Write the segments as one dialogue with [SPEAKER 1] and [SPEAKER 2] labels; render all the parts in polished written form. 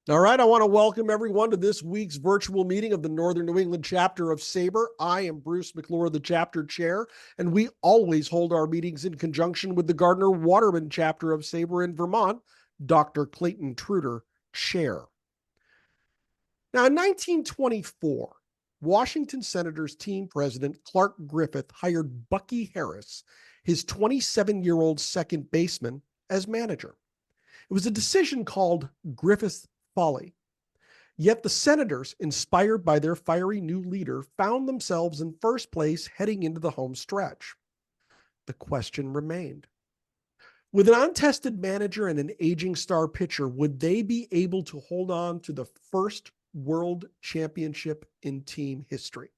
[SPEAKER 1] All right, I want to welcome everyone to this week's virtual meeting of the Northern New England Chapter of SABR. I am Bruce McClure, the chapter chair, and we always hold our meetings in conjunction with the Gardner-Waterman Chapter of SABR in Vermont, Dr. Clayton Truder, chair. Now, in 1924, Washington Senators team president Clark Griffith hired Bucky Harris, his 27-year-old second baseman, as manager. It was a decision called Griffith's folly. Yet the Senators, inspired by their fiery new leader, found themselves in first place heading into the home stretch. The question remained. With an untested manager and an aging star pitcher, would they be able to hold on to the first world championship in team history?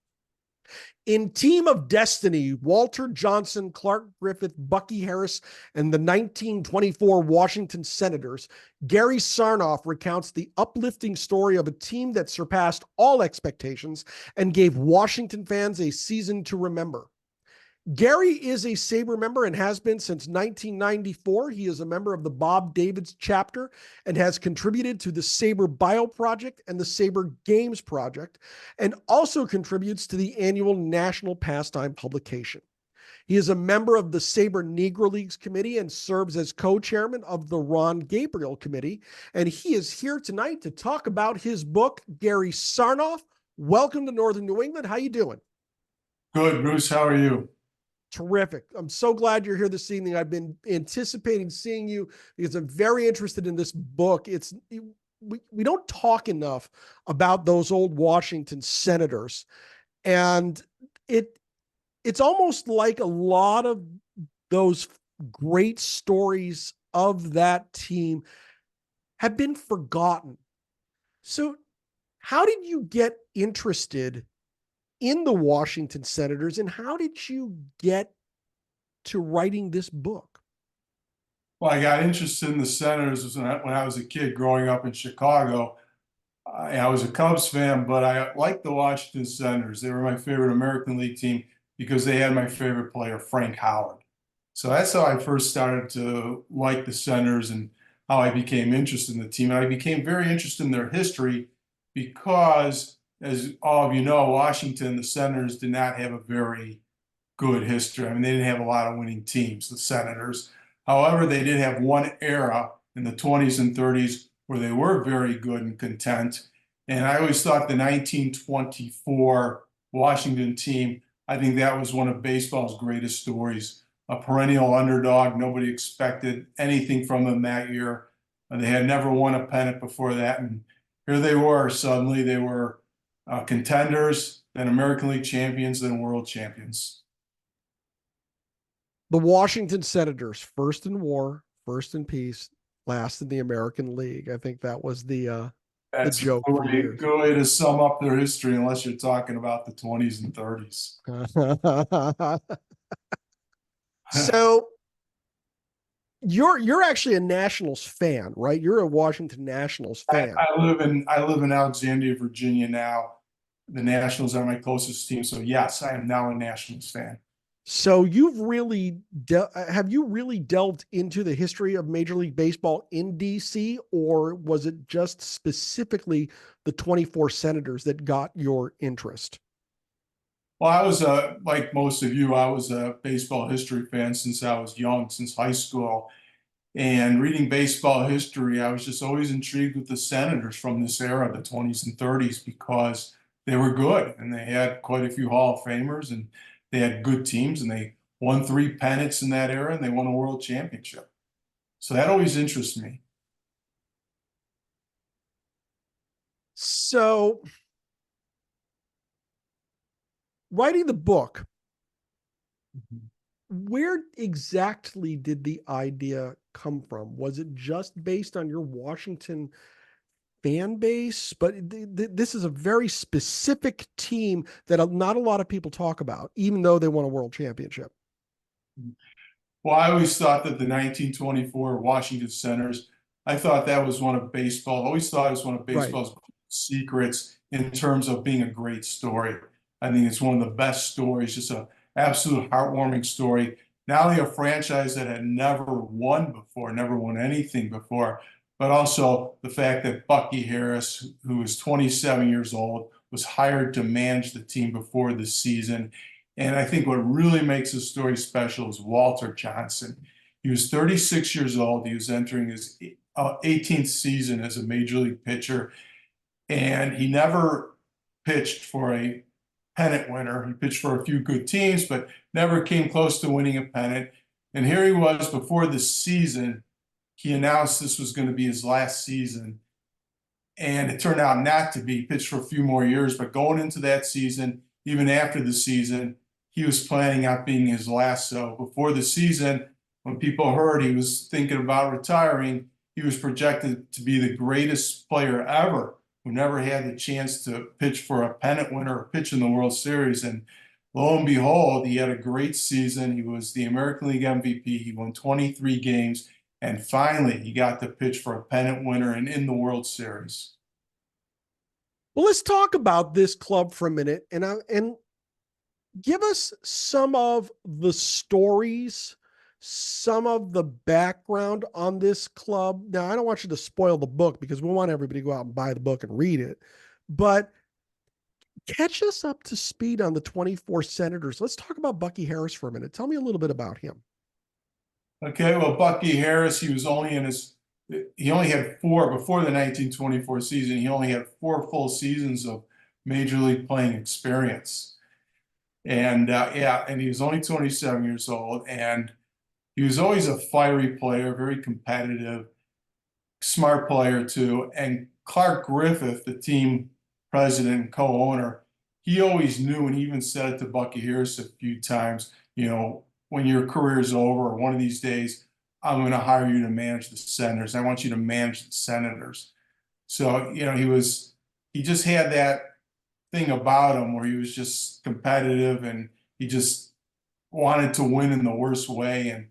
[SPEAKER 1] In Team of Destiny, Walter Johnson, Clark Griffith, Bucky Harris, and the 1924 Washington Senators, Gary Sarnoff recounts the uplifting story of a team that surpassed all expectations and gave Washington fans a season to remember. Gary is a SABR member and has been since 1994. He is a member of the Bob Davids chapter and has contributed to the SABR Bio Project and the SABR Games Project, and also contributes to the annual National Pastime publication. He is a member of the SABR Negro Leagues Committee and serves as co-chairman of the Ron Gabriel Committee, and he is here tonight to talk about his book. Gary Sarnoff, welcome to Northern New England. How you doing?
[SPEAKER 2] Good, Bruce. How are you?
[SPEAKER 1] Terrific. I'm so glad you're here this evening. I've been anticipating seeing you because I'm very interested in this book. We don't talk enough about those old Washington Senators. And it's almost like a lot of those great stories of that team have been forgotten. So how did you get interested in the Washington Senators, and how did you get to writing this book?
[SPEAKER 2] Well, I got interested in the Senators when I was a kid growing up in Chicago. I was a Cubs fan, but I liked the Washington Senators. They were my favorite American League team because they had my favorite player, Frank Howard. So that's how I first started to like the Senators and how I became interested in the team. And I became very interested in their history because, as all of you know, Washington, the Senators did not have a very good history. I mean, they didn't have a lot of winning teams, the Senators. However, they did have one era in the 20s and 30s where they were very good and content. And I always thought the 1924 Washington team, I think that was one of baseball's greatest stories. A perennial underdog. Nobody expected anything from them that year. They had never won a pennant before that. And here they were. Suddenly they were contenders, then American League champions, then world champions.
[SPEAKER 1] The Washington Senators, first in war, first in peace, last in the American League. I think that was the joke.
[SPEAKER 2] That's a good way to sum up their history, unless you're talking about the 20s and 30s.
[SPEAKER 1] So you're actually a Nationals fan, right? You're a Washington Nationals fan.
[SPEAKER 2] I live in Alexandria, Virginia now. The Nationals are my closest team, so yes, I am now a Nationals fan.
[SPEAKER 1] So have you really delved into the history of Major League Baseball in DC, or was it just specifically the 24 Senators that got your interest?
[SPEAKER 2] Well, I was like most of you, I was a baseball history fan since I was young, since high school. And reading baseball history, I was just always intrigued with the Senators from this era, the 20s and 30s, because they were good and they had quite a few Hall of Famers and they had good teams and they won 3 pennants in that era and they won a world championship. So that always interests me.
[SPEAKER 1] So writing the book, where exactly did the idea come from? Was it just based on your Washington fan base? But this is a very specific team that not a lot of people talk about, even though they won a world championship.
[SPEAKER 2] Well, I always thought that the 1924 Washington Senators, I thought that was one of baseball. I always thought it was one of baseball's secrets in terms of being a great story. I think it's one of the best stories, just an absolute heartwarming story. Not only a franchise that had never won before, never won anything before, but also the fact that Bucky Harris, who was 27 years old, was hired to manage the team before the season. And I think what really makes the story special is Walter Johnson. He was 36 years old. He was entering his 18th season as a major league pitcher, and he never pitched for a pennant winner. He pitched for a few good teams, but never came close to winning a pennant. And here he was before the season. He announced this was going to be his last season, and it turned out not to be. He pitched for a few more years, but going into that season, even after the season, he was planning on being his last. So before the season, when people heard he was thinking about retiring, he was projected to be the greatest player ever who never had the chance to pitch for a pennant winner or pitch in the World Series. And lo and behold, he had a great season. He was the American League MVP. He won 23 games. And finally, he got to pitch for a pennant winner and in the World Series.
[SPEAKER 1] Well, let's talk about this club for a minute and give us some of the stories, some of the background on this club. Now, I don't want you to spoil the book because we want everybody to go out and buy the book and read it, but catch us up to speed on the 24 Senators. Let's talk about Bucky Harris for a minute. Tell me a little bit about him.
[SPEAKER 2] Okay, well, Bucky Harris, he only had four, before the 1924 season, he only had 4 full seasons of major league playing experience. And and he was only 27 years old, and he was always a fiery player, very competitive, smart player too. And Clark Griffith, the team president and co-owner, he always knew, and he even said it to Bucky Harris a few times, when your career is over, one of these days, I'm going to hire you to manage the Senators. I want you to manage the Senators. So, he just had that thing about him where he was just competitive and he just wanted to win in the worst way. And,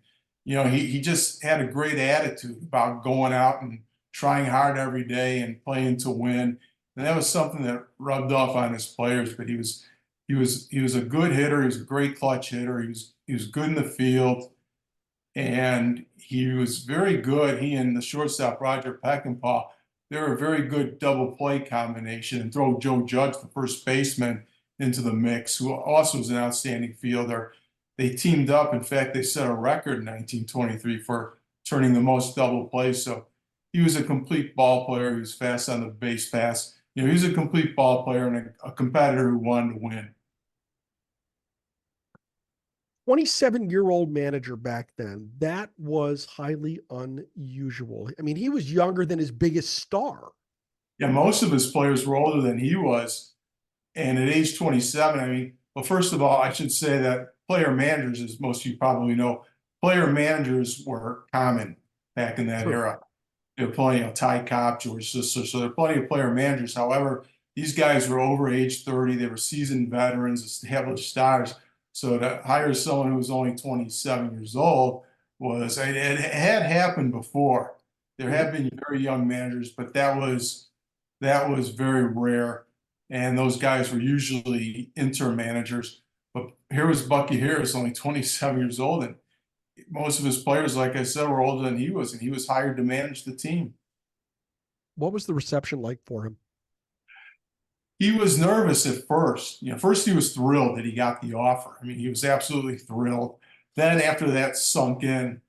[SPEAKER 2] he just had a great attitude about going out and trying hard every day and playing to win. And that was something that rubbed off on his players, but he was a good hitter. He was a great clutch hitter. He was good in the field, and he was very good. He and the shortstop Roger Peckinpah, they were a very good double play combination, and throw Joe Judge, the first baseman, into the mix, who also was an outstanding fielder. They teamed up. In fact, they set a record in 1923 for turning the most double plays. So he was a complete ball player. He was fast on the base pass. He was a complete ball player and a competitor who wanted to win.
[SPEAKER 1] 27-year-old manager back then, that was highly unusual. I mean, he was younger than his biggest star.
[SPEAKER 2] Yeah, most of his players were older than he was. And at age 27, well, first of all, I should say that player managers, as most of you probably know, player managers were common back in that era. There were plenty of Ty Cobb, George Sisler, so there are plenty of player managers. However, these guys were over age 30. They were seasoned veterans, established stars. So to hire someone who was only 27 years old it had happened before. There have been very young managers, but that was very rare. And those guys were usually interim managers. But here was Bucky Harris, only 27 years old, and most of his players, like I said, were older than he was, and he was hired to manage the team.
[SPEAKER 1] What was the reception like for him?
[SPEAKER 2] He was nervous at first. First he was thrilled that he got the offer. He was absolutely thrilled. Then after that sunk in,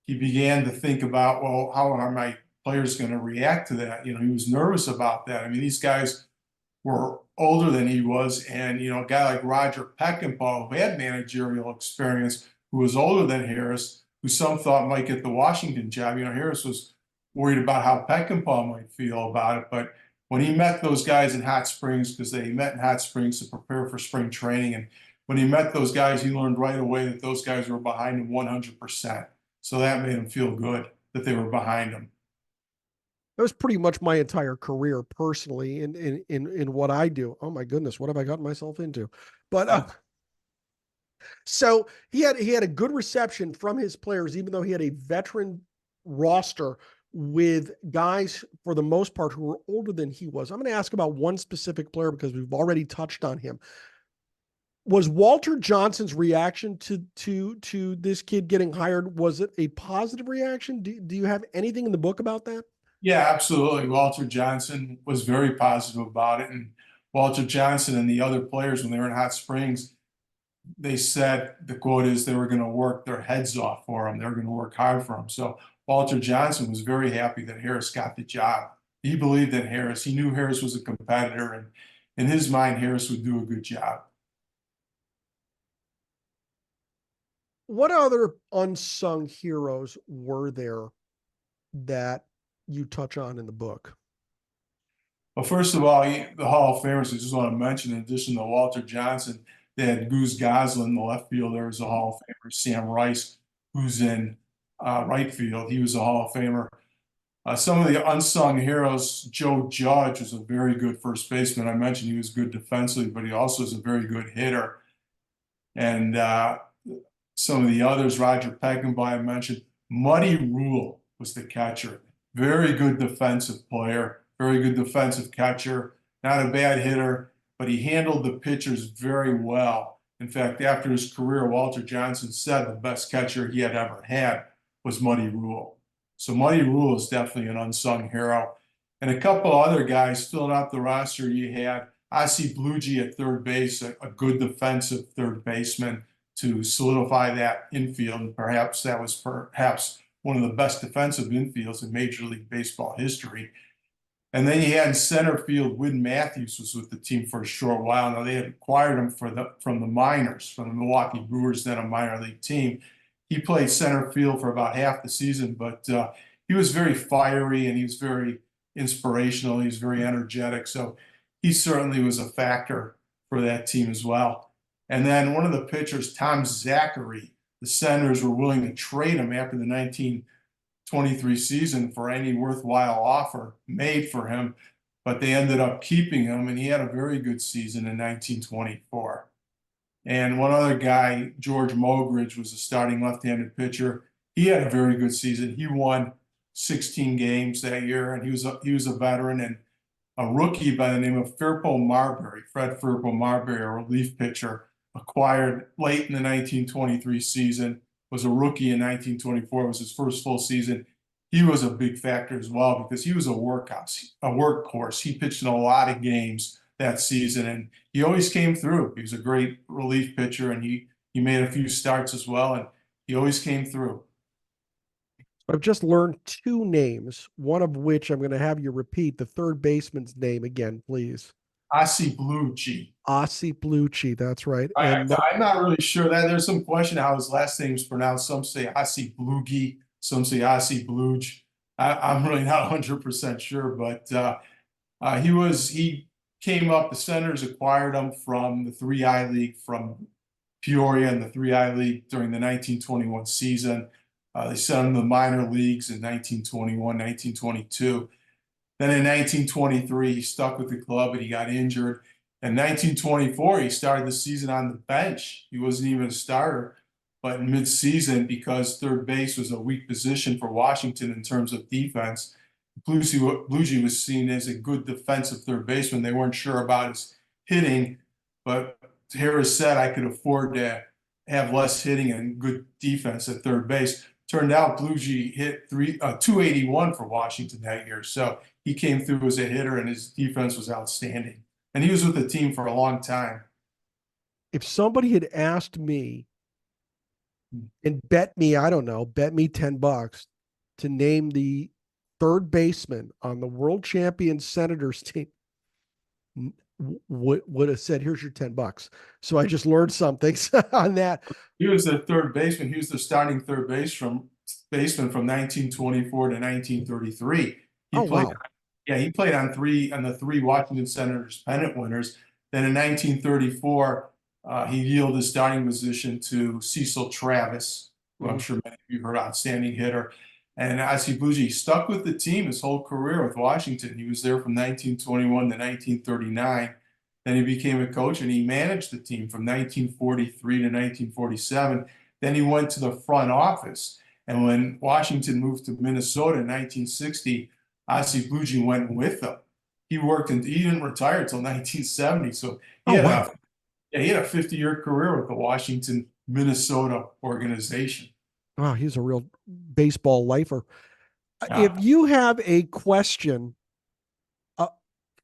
[SPEAKER 2] he began to think about, well, how are my players going to react to that? He was nervous about that. These guys were older than he was, and a guy like Roger Peckinpah, who had managerial experience, who was older than Harris, who some thought might get the Washington job. Harris was worried about how Peckinpah might feel about it, but when he met those guys in Hot Springs, because they met in Hot Springs to prepare for spring training, and when he met those guys, he learned right away that those guys were behind him 100%. So that made him feel good that they were behind him.
[SPEAKER 1] That was pretty much my entire career personally in what I do. Oh my goodness, what have I gotten myself into? But so he had a good reception from his players, even though he had a veteran roster with guys for the most part who were older than he was. I'm going to ask about one specific player because we've already touched on him. Was Walter Johnson's reaction to this kid getting hired, was it a positive reaction? Do you have anything in the book about that?
[SPEAKER 2] Yeah, absolutely. Walter Johnson was very positive about it. And Walter Johnson and the other players, when they were in Hot Springs, they said the quote is they were going to work their heads off for him. They were going to work hard for him. So Walter Johnson was very happy that Harris got the job. He believed in Harris. He knew Harris was a competitor, and in his mind, Harris would do a good job.
[SPEAKER 1] What other unsung heroes were there that you touch on in the book?
[SPEAKER 2] Well, first of all, the Hall of Famers, I just want to mention, in addition to Walter Johnson, they had Goose Goslin, the left fielder, was a Hall of Famer. Sam Rice, who's in right field, he was a Hall of Famer. Some of the unsung heroes, Joe Judge was a very good first baseman. I mentioned he was good defensively, but he also is a very good hitter. And some of the others, Roger Peckinpah, I mentioned. Muddy Rule was the catcher. Very good defensive player, very good defensive catcher, not a bad hitter, but he handled the pitchers very well. In fact, after his career, Walter Johnson said the best catcher he had ever had was Muddy Rule. So Muddy Rule is definitely an unsung hero. And a couple other guys filling out the roster, you had Ossie Bluege at third base, a good defensive third baseman to solidify that infield. And perhaps that was perhaps one of the best defensive infields in Major League Baseball history. And then you had in center field, Win Matthews was with the team for a short while. Now they had acquired him from the minors, from the Milwaukee Brewers, then a minor league team. He played center field for about half the season, but he was very fiery and he was very inspirational. He was very energetic. So he certainly was a factor for that team as well. And then one of the pitchers, Tom Zachary, the Senators were willing to trade him after the 1923 season for any worthwhile offer made for him, but they ended up keeping him, and he had a very good season in 1924. And one other guy, George Mogridge, was a starting left-handed pitcher. He had a very good season. He won 16 games that year, and he was a veteran. And a rookie by the name of Firpo Marbury, Fred Firpo Marbury, a relief pitcher, acquired late in the 1923 season, was a rookie in 1924, was his first full season. He was a big factor as well because he was a workhorse. He pitched in a lot of games that season, and he always came through. He was a great relief pitcher, and he made a few starts as well, and he always came through.
[SPEAKER 1] I've just learned two names, one of which I'm going to have you repeat the third baseman's name again, please.
[SPEAKER 2] Ossie Bluege.
[SPEAKER 1] Ossie Bluege, that's right.
[SPEAKER 2] I'm not really sure that there's some question how his last name is pronounced. Some say Ossie Bluege, some say Ossie Bluege. I'm really not 100% sure, but he came up. The Senators acquired him from the 3I League from Peoria in the 3I League during the 1921 season. They sent him to the minor leagues in 1921, 1922. Then in 1923, he stuck with the club and he got injured. In 1924, he started the season on the bench. He wasn't even a starter. But in mid-season, because third base was a weak position for Washington in terms of defense, Bluege was seen as a good defensive third baseman. They weren't sure about his hitting, but Harris said, I could afford to have less hitting and good defense at third base. Turned out Bluege hit 281 for Washington that year. So he came through as a hitter, and his defense was outstanding. And he was with the team for a long time.
[SPEAKER 1] If somebody had asked me and bet me, I don't know, bet me $10 to name the third baseman on the world champion Senators team, would have said, here's your $10. So I just learned something on that.
[SPEAKER 2] He was the third baseman. He was the starting third baseman from 1924 to 1933.
[SPEAKER 1] Wow.
[SPEAKER 2] Yeah, he played on the three Washington Senators pennant winners. Then in 1934, he yielded his starting position to Cecil Travis, who I'm sure many of you heard, outstanding hitter. And Ossie Bluege stuck with the team his whole career with Washington. He was there from 1921 to 1939. Then he became a coach, and he managed the team from 1943 to 1947. Then he went to the front office. And when Washington moved to Minnesota in 1960, Ossie Bluege went with them. He worked, and he didn't retire until 1970. So he had a 50-year career with the Washington, Minnesota organization.
[SPEAKER 1] Wow, he's a real baseball lifer. If you have a question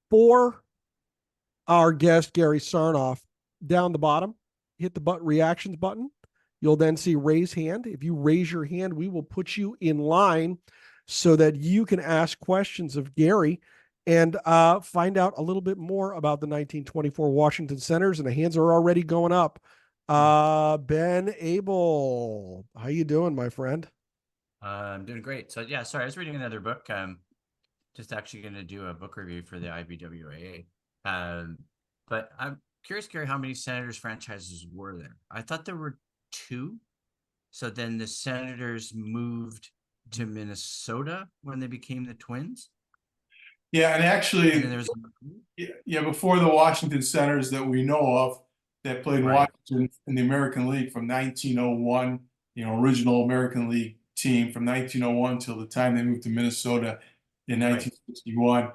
[SPEAKER 1] for our guest, Gary Sarnoff, down the bottom, hit the reactions button. You'll then see raise hand. If you raise your hand, we will put you in line so that you can ask questions of Gary and find out a little bit more about the 1924 Washington Senators. And the hands are already going up. Ben Abel, how you doing, my friend?
[SPEAKER 3] I'm doing great. So yeah, sorry, I was reading another book. Just actually going to do a book review for the IBWAA. But I'm curious, Gary, how many Senators franchises were there? I thought there were 2. So then the Senators moved to Minnesota when they became the Twins.
[SPEAKER 2] Yeah, and actually,
[SPEAKER 3] And then there was
[SPEAKER 2] before the Washington Senators that we know of that played
[SPEAKER 3] Right.
[SPEAKER 2] Washington in the American League from 1901, original American League team from 1901 till the time they moved to Minnesota in 1961.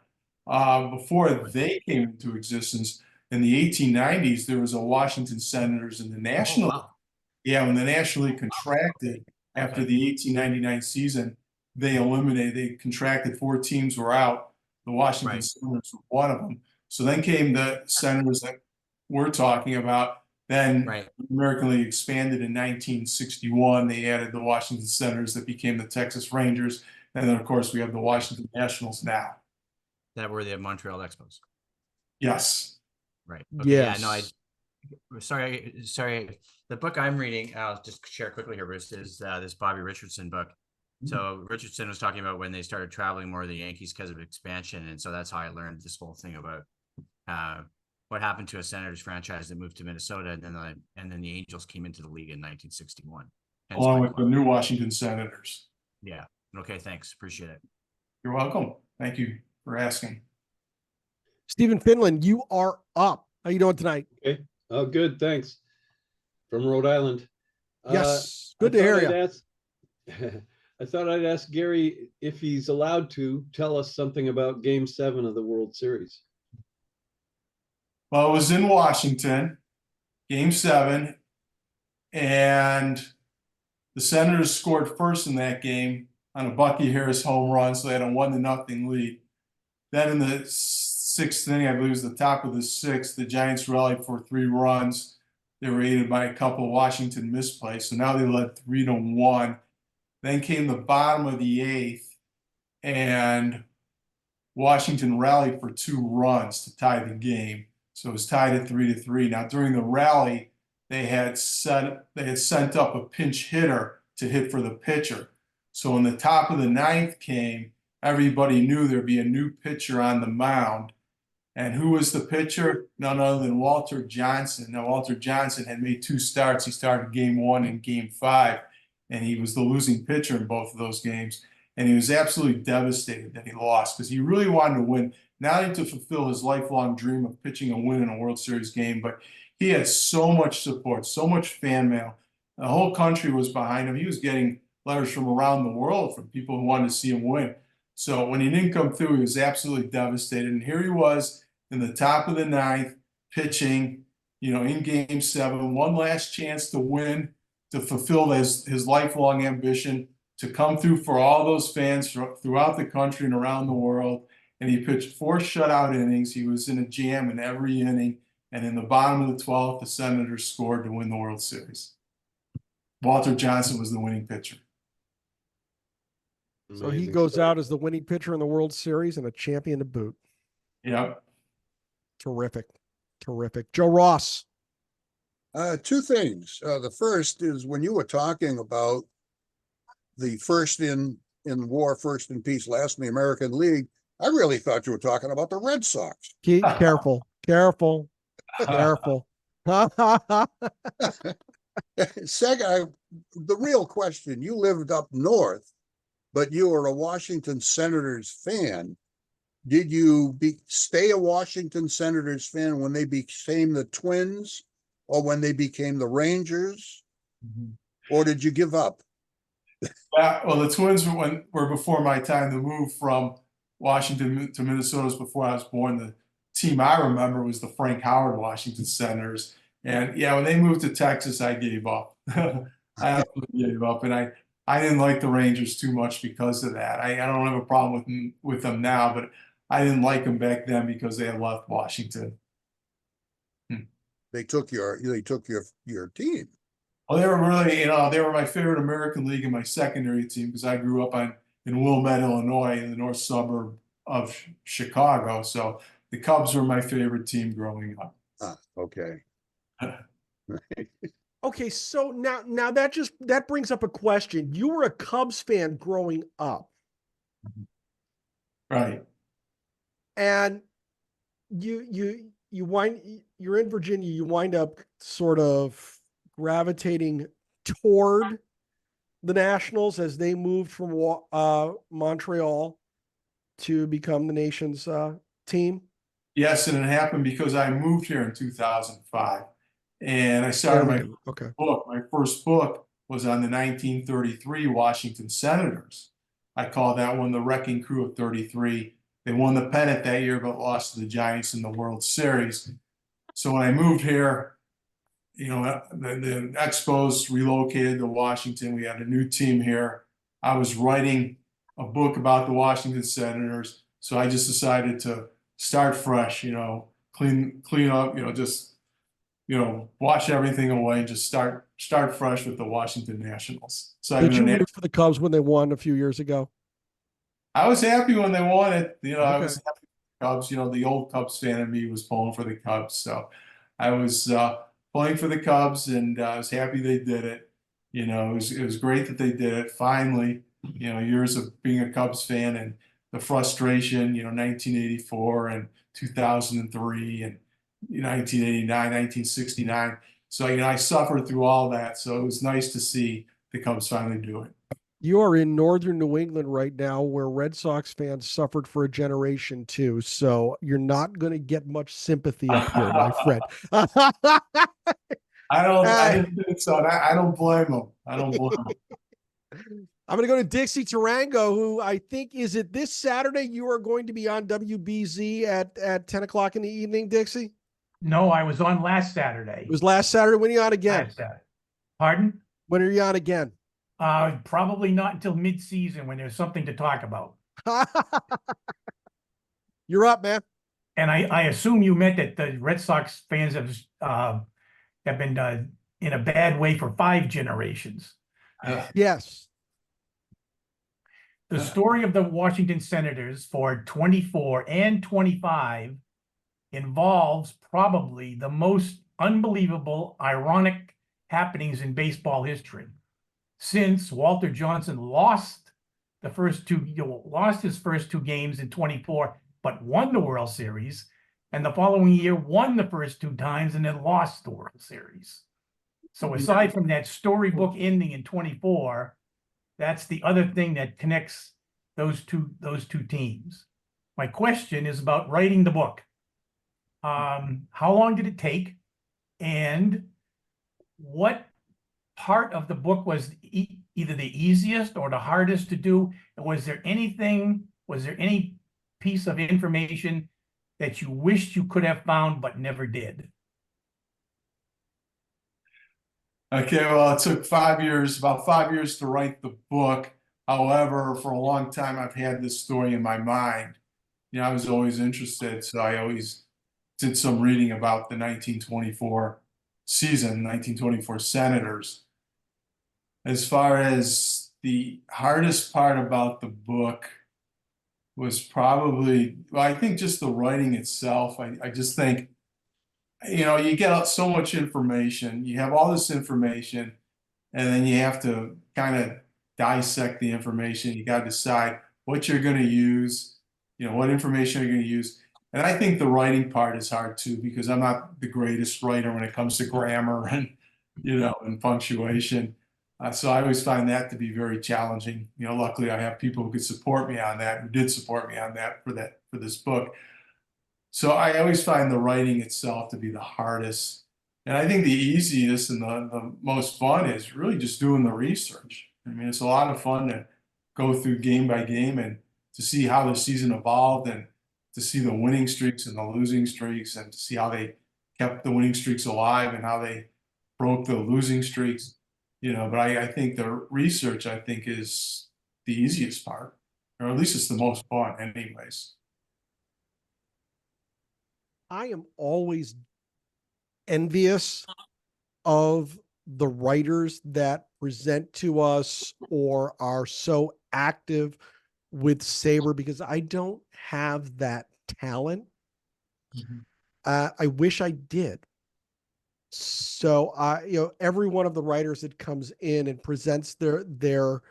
[SPEAKER 2] Before they came into existence in the 1890s, there was a Washington Senators in the National.
[SPEAKER 3] Oh, wow.
[SPEAKER 2] Yeah, when the National League contracted after the 1899 season, they contracted, 4 teams were out. The Washington Senators were one of them. So then came the Senators that we're talking about. Then the American League expanded in 1961. They added the Washington Senators that became the Texas Rangers. And then, of course, we have the Washington Nationals now.
[SPEAKER 3] That were the Montreal Expos.
[SPEAKER 2] Yes.
[SPEAKER 3] Right. Okay.
[SPEAKER 1] Yes.
[SPEAKER 3] Yeah, no, sorry. The book I'm reading, I'll just share quickly here, Bruce, is this Bobby Richardson book. So Richardson was talking about when they started traveling more to the Yankees because of expansion. And so that's how I learned this whole thing about what happened to a Senators franchise that moved to Minnesota. And then the Angels came into the league in 1961.
[SPEAKER 2] Along with the new Washington Senators.
[SPEAKER 3] Yeah. Okay. Thanks. Appreciate it.
[SPEAKER 2] You're welcome. Thank you for asking.
[SPEAKER 1] Stephen Finland, you are up. How you doing tonight?
[SPEAKER 4] Okay. Oh, good. Thanks. From Rhode Island.
[SPEAKER 1] Yes. Good to hear you.
[SPEAKER 4] I thought I'd ask Gary if he's allowed to tell us something about Game 7 of the World Series.
[SPEAKER 2] Well, it was in Washington, Game 7, and the Senators scored first in that game on a Bucky Harris home run, so they had a 1-0 lead. Then in the 6th inning, I believe it was the top of the 6th, the Giants rallied for 3 runs. They were aided by a couple of Washington misplays, so now they led 3-1. Then came the bottom of the 8th, and Washington rallied for 2 runs to tie the game. So it was tied at 3-3. Now, during the rally, they had sent up a pinch hitter to hit for the pitcher. So when the top of the 9th came, everybody knew there'd be a new pitcher on the mound. And who was the pitcher? None other than Walter Johnson. Now, Walter Johnson had made 2 starts. He started Game 1 and Game 5. And he was the losing pitcher in both of those games. And he was absolutely devastated that he lost because he really wanted to win, not only to fulfill his lifelong dream of pitching a win in a World Series game, but he had so much support, so much fan mail. The whole country was behind him. He was getting letters from around the world from people who wanted to see him win. So when he didn't come through, he was absolutely devastated. And here he was in the top of the 9th, pitching, in Game 7, one last chance to win, to fulfill his lifelong ambition, to come through for all those fans throughout the country and around the world. And he pitched 4 shutout innings. He was in a jam in every inning. And in the bottom of the 12th, the Senators scored to win the World Series. Walter Johnson was the winning pitcher.
[SPEAKER 1] So he goes out as the winning pitcher in the World Series and a champion to boot.
[SPEAKER 2] Yep.
[SPEAKER 1] Terrific. Terrific. Joe Ross.
[SPEAKER 5] 2 things. The first is when you were talking about the first in war, first in peace, last in the American League, I really thought you were talking about the Red Sox.
[SPEAKER 1] Keep careful.
[SPEAKER 5] Second, the real question, you lived up north, but you were a Washington Senators fan. Did you stay a Washington Senators fan when they became the Twins or when they became the Rangers? Or did you give up?
[SPEAKER 2] Yeah, well, the Twins were before my time. The move from Washington to Minnesota was before I was born. The team I remember was the Frank Howard Washington Senators. And yeah, when they moved to Texas, I gave up. I absolutely gave up. And I didn't like the Rangers too much because of that. I don't have a problem with them now, but I didn't like them back then because they had left Washington.
[SPEAKER 5] They took your team.
[SPEAKER 2] Well, they were really, they were my favorite American League and my secondary team because I grew up in Wilmette, Illinois, in the north suburb of Chicago. So the Cubs were my favorite team growing up.
[SPEAKER 5] Ah, okay.
[SPEAKER 1] Okay, so now that brings up a question. You were a Cubs fan growing up.
[SPEAKER 2] Right.
[SPEAKER 1] And you're in Virginia, you wind up sort of gravitating toward the Nationals as they moved from Montreal to become the nation's team.
[SPEAKER 2] Yes, and it happened because I moved here in 2005. And I started my book. My first book was on the 1933 Washington Senators. I call that one the Wrecking Crew of 33. They won the pennant that year, but lost to the Giants in the World Series. So when I moved here, the Expos relocated to Washington. We had a new team here. I was writing a book about the Washington Senators. So I just decided to start fresh, clean up, just wash everything away and just start fresh with the Washington Nationals. So
[SPEAKER 1] did you root for the Cubs when they won a few years ago?
[SPEAKER 2] I was happy when they won it. I was happy with the Cubs. The old Cubs fan in me was pulling for the Cubs. So I was pulling for the Cubs, and I was happy they did it. It was great that they did it. Finally, years of being a Cubs fan and the frustration, 1984 and 2003 and 1989, 1969. So, I suffered through all that. So it was nice to see the Cubs finally do it.
[SPEAKER 1] You are in northern New England right now, where Red Sox fans suffered for a generation too. So you're not going to get much sympathy up here, my friend.
[SPEAKER 2] I didn't think so. I don't blame them. I don't blame them.
[SPEAKER 1] I'm going to go to Dixie Tarango, who I think, is it this Saturday you are going to be on WBZ at 10 o'clock in the evening, Dixie?
[SPEAKER 6] No, I was on last Saturday.
[SPEAKER 1] It was last Saturday. When are you on again?
[SPEAKER 6] Last Saturday. Pardon?
[SPEAKER 1] When are you on again?
[SPEAKER 6] Probably not until mid-season when there's something to talk about.
[SPEAKER 1] You're up, man.
[SPEAKER 6] And I assume you meant that the Red Sox fans have been in a bad way for 5 generations.
[SPEAKER 1] Yes.
[SPEAKER 6] The story of the Washington Senators for 24 and 25 involves probably the most unbelievable, ironic happenings in baseball history. Since Walter Johnson lost his first 2 games in 24, but won the World Series, and the following year won the first 2 times and then lost the World Series. So aside from that storybook ending in 24, that's the other thing that connects those two teams. My question is about writing the book. How long did it take? And what part of the book was either the easiest or the hardest to do? Was there any piece of information that you wished you could have found but never did?
[SPEAKER 2] Okay, well, it took about 5 years to write the book. However, for a long time, I've had this story in my mind. I was always interested, so I always did some reading about the 1924 season, 1924 Senators. As far as the hardest part about the book was probably, I think just the writing itself. I just think, you get so much information, you have all this information, and then you have to kind of dissect the information. You got to decide what you're going to use, what information you're going to use. And I think the writing part is hard too, because I'm not the greatest writer when it comes to grammar and, and punctuation. So I always find that to be very challenging. Luckily I have people who could support me on that, who did support me on that for this book. So I always find the writing itself to be the hardest. And I think the easiest and the most fun is really just doing the research. I mean, it's a lot of fun to go through game by game and to see how the season evolved and to see the winning streaks and the losing streaks and to see how they kept the winning streaks alive and how they broke the losing streaks. but I think the research, I think, is the easiest part, or at least it's the most fun anyways.
[SPEAKER 1] I am always envious of the writers that present to us or are so active with SABR because I don't have that talent. I wish I did. So every one of the writers that comes in and presents their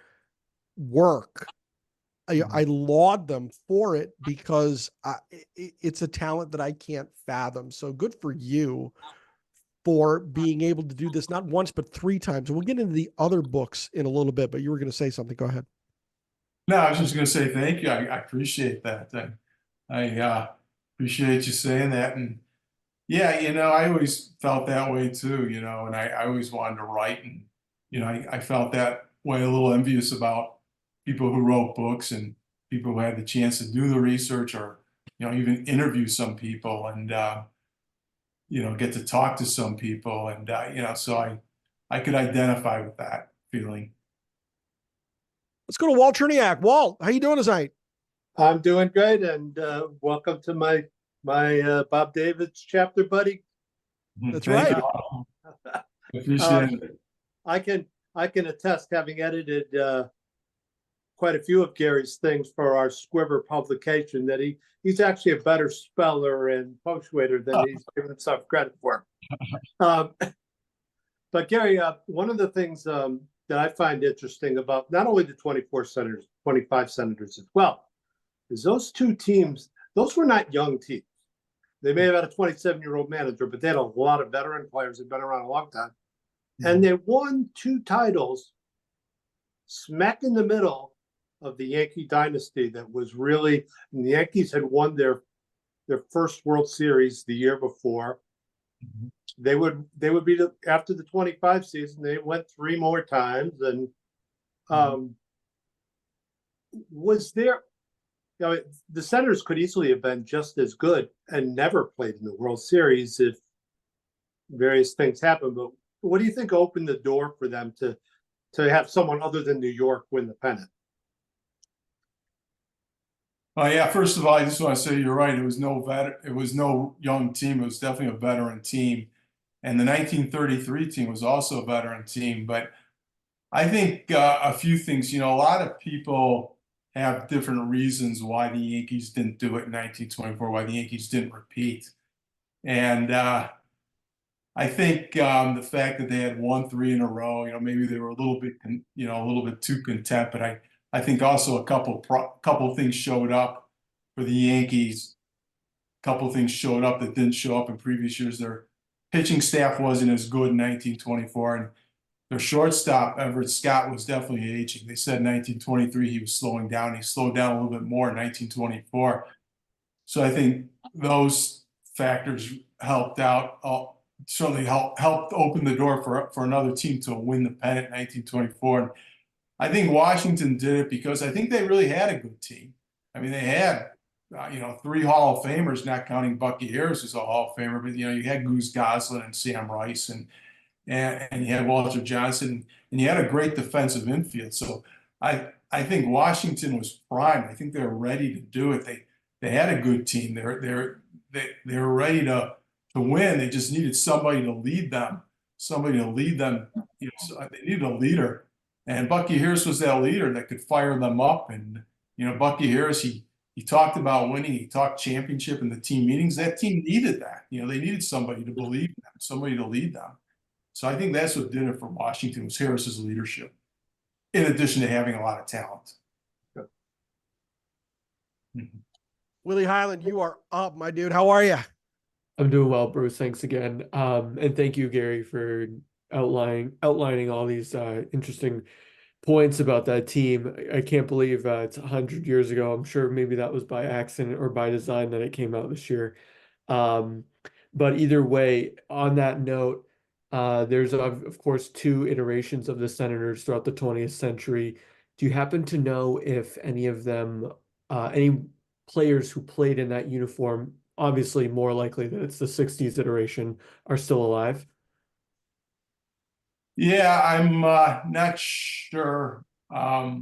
[SPEAKER 1] work, I laud them for it because it's a talent that I can't fathom. So good for you for being able to do this, not once, but 3 times. And we'll get into the other books in a little bit, but you were going to say something. Go ahead.
[SPEAKER 2] No, I was just going to say thank you. I appreciate that. I appreciate you saying that. And yeah, I always felt that way too, and I always wanted to write. And, I felt that way, a little envious about people who wrote books and people who had the chance to do the research or, even interview some people and, get to talk to some people. And, so I could identify with that feeling.
[SPEAKER 1] Let's go to Walt Cherniak. Walt, how you doing tonight?
[SPEAKER 7] I'm doing great, and welcome to my Bob David's chapter buddy.
[SPEAKER 1] That's
[SPEAKER 2] Thank
[SPEAKER 1] right.
[SPEAKER 2] you. Appreciate it.
[SPEAKER 7] I can attest, having edited quite a few of Gary's things for our Squiver publication, that he's actually a better speller and punctuator than he's given himself credit for. But Gary, one of the things that I find interesting about not only the 24 senators, 25 senators as well, is those 2 teams, those were not young teams. They may have had a 27-year-old manager, but they had a lot of veteran players who've been around a long time. And they won 2 titles smack in the middle of the Yankee dynasty that was really, and the Yankees had won their first World Series the year before. They would be after the 25 season, they went 3 more times. And was there, the Senators could easily have been just as good and never played in the World Series if various things happened. But what do you think opened the door for them to have someone other than New York win the pennant?
[SPEAKER 2] Yeah, first of all, I just want to say you're right. It was no young team. It was definitely a veteran team. And the 1933 team was also a veteran team. But I think a few things, a lot of people have different reasons why the Yankees didn't do it in 1924, why the Yankees didn't repeat. And I think the fact that they had won 3 in a row, maybe they were a little bit too content. But I think also a couple things showed up for the Yankees. A couple things showed up that didn't show up in previous years. Their pitching staff wasn't as good in 1924, and their shortstop, Everett Scott, was definitely aging. They said in 1923 he was slowing down. He slowed down a little bit more in 1924. So I think those factors helped out, certainly helped open the door for another team to win the pennant in 1924. And I think Washington did it because I think they really had a good team. I mean, they had, 3 Hall of Famers, not counting Bucky Harris as a Hall of Famer, but, you had Goose Goslin and Sam Rice and you had Walter Johnson, and you had a great defensive infield. So I think Washington was primed. I think they were ready to do it. They had a good team. They were ready to win. They just needed somebody to lead them. So they needed a leader. And Bucky Harris was that leader that could fire them up. And, Bucky Harris, he talked about winning. He talked championship in the team meetings. That team needed that. They needed somebody to believe in them, somebody to lead them. So I think that's what did it for Washington, was Harris's leadership, in addition to having a lot of talent.
[SPEAKER 1] Willie Highland, you are up, my dude. How are you?
[SPEAKER 8] I'm doing well, Bruce. Thanks again. And thank you, Gary, for outlining all these interesting points about that team. I can't believe it's 100 years ago. I'm sure maybe that was by accident or by design that it came out this year. But either way, on that note, there's of course 2 iterations of the Senators throughout the 20th century. Do you happen to know if any of them, any players who played in that uniform, obviously more likely that it's the 60s iteration, are still alive?
[SPEAKER 2] Yeah, I'm not sure. I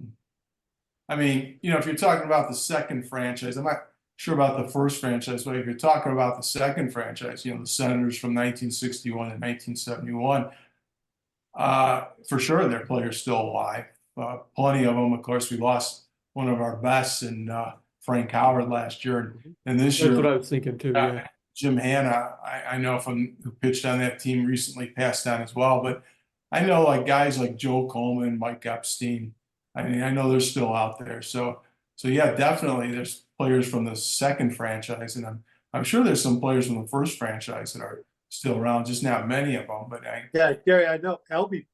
[SPEAKER 2] mean, if you're talking about the second franchise, I'm not sure about the first franchise, but if you're talking about the second franchise, the Senators from 1961 and 1971, for sure their players still alive. Plenty of them. Of course, we lost one of our best in Frank Howard last year, and this
[SPEAKER 8] That's
[SPEAKER 2] year,
[SPEAKER 8] what I was thinking too. Yeah.
[SPEAKER 2] Jim Hanna, I know who pitched on that team recently passed on as well, but I know like guys like Joe Coleman, Mike Epstein. I mean, I know they're still out there. So yeah, definitely there's players from the second franchise, and I'm sure there's some players from the first franchise that are still around, just not many of them. But
[SPEAKER 7] Yeah, Gary, I know LB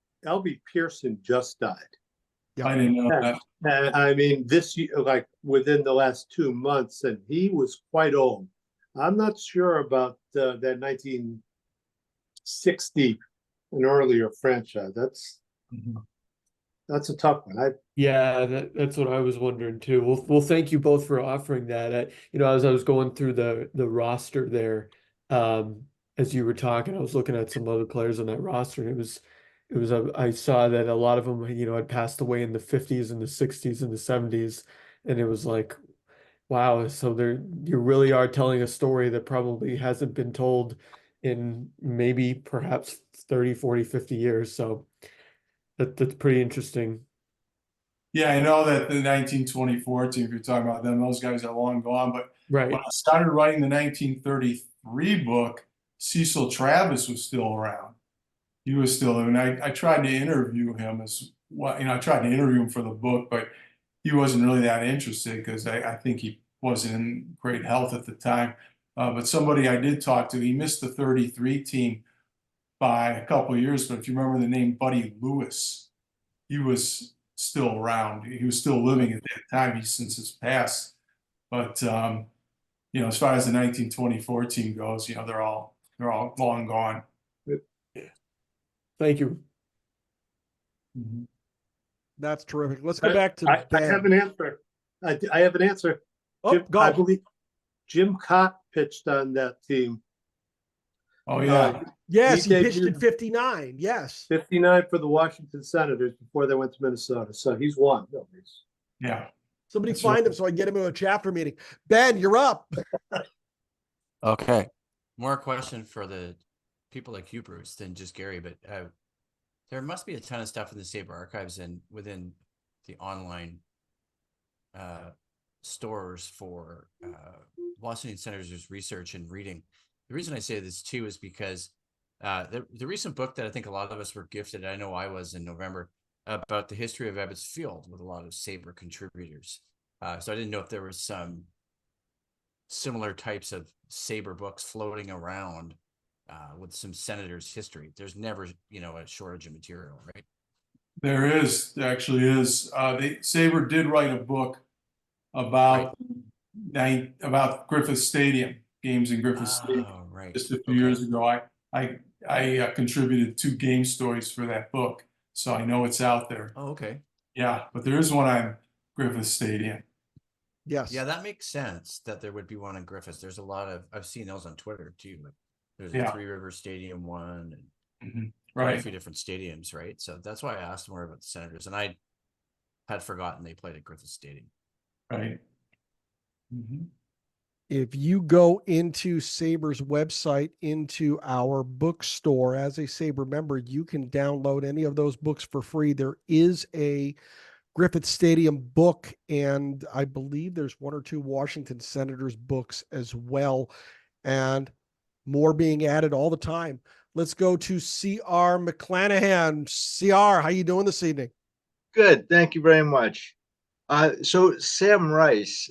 [SPEAKER 7] Pearson just died.
[SPEAKER 2] I didn't know that.
[SPEAKER 7] And I mean, this year, like within the last 2 months, and he was quite old. I'm not sure about that 1960 and earlier franchise. That's a tough one.
[SPEAKER 8] Yeah, that's what I was wondering too. Well, thank you both for offering that. As I was going through the roster there, as you were talking, I was looking at some other players on that roster, and I saw that a lot of them, had passed away in the 50s and the 60s and the 70s, and it was like, wow. So you really are telling a story that probably hasn't been told in maybe perhaps 30, 40, 50 years. So that's pretty interesting.
[SPEAKER 2] Yeah, I know that the 1924 team, if you're talking about them, those guys are long gone. But
[SPEAKER 8] Right.
[SPEAKER 2] when I started writing the 1933 book, Cecil Travis was still around. He was still living. I tried to interview him as well. I tried to interview him for the book, but he wasn't really that interested because I think he wasn't in great health at the time. But somebody I did talk to, he missed the 33 team by a couple of years. But if you remember the name Buddy Lewis, he was still around. He was still living at that time. He's since his passed. But as far as the 1924 team goes, they're all long gone.
[SPEAKER 8] Thank you.
[SPEAKER 1] That's terrific. Let's go back to
[SPEAKER 7] I have an answer. I have an answer.
[SPEAKER 1] Oh,
[SPEAKER 7] Jim, I believe Jim Cott pitched on that team.
[SPEAKER 2] Oh yeah.
[SPEAKER 1] Yes, he pitched
[SPEAKER 7] debuted
[SPEAKER 1] in 59. Yes.
[SPEAKER 7] 59 for the Washington Senators before they went to Minnesota. So he's one.
[SPEAKER 2] Yeah.
[SPEAKER 1] Somebody
[SPEAKER 2] That's
[SPEAKER 1] find
[SPEAKER 2] right.
[SPEAKER 1] him so I can get him to a chapter meeting. Ben, you're up.
[SPEAKER 3] Okay. More question for the people like you, Bruce, than just Gary, but there must be a ton of stuff in the SABR archives and within the online stores for Washington Senators research and reading. The reason I say this too is because the recent book that I think a lot of us were gifted, I know I was in November, about the history of Ebbets Field with a lot of SABR contributors. So I didn't know if there was some similar types of SABR books floating around with some Senators history. There's never, a shortage of material, right?
[SPEAKER 2] There actually is. SABR did write a book about about Griffith Stadium, games in Griffith Stadium.
[SPEAKER 3] Oh, right.
[SPEAKER 2] Just a few years ago, I contributed 2 game stories for that book, so I know it's out there.
[SPEAKER 3] Oh, okay.
[SPEAKER 2] Yeah, but there is one on Griffith Stadium.
[SPEAKER 1] Yes.
[SPEAKER 3] Yeah, that makes sense that there would be one in Griffith. There's a lot of, I've seen those on Twitter too. Like there's a Three River Stadium one and quite a few different stadiums, right? So that's why I asked more about the Senators, and I had forgotten they played at Griffith Stadium.
[SPEAKER 2] Right.
[SPEAKER 1] If you go into SABR's website, into our bookstore as a SABR member, you can download any of those books for free. There is a Griffith Stadium book, and I believe there's 1 or 2 Washington Senators books as well, and more being added all the time. Let's go to C.R. McClanahan. C.R., how you doing this evening?
[SPEAKER 9] Good, thank you very much. So Sam Rice,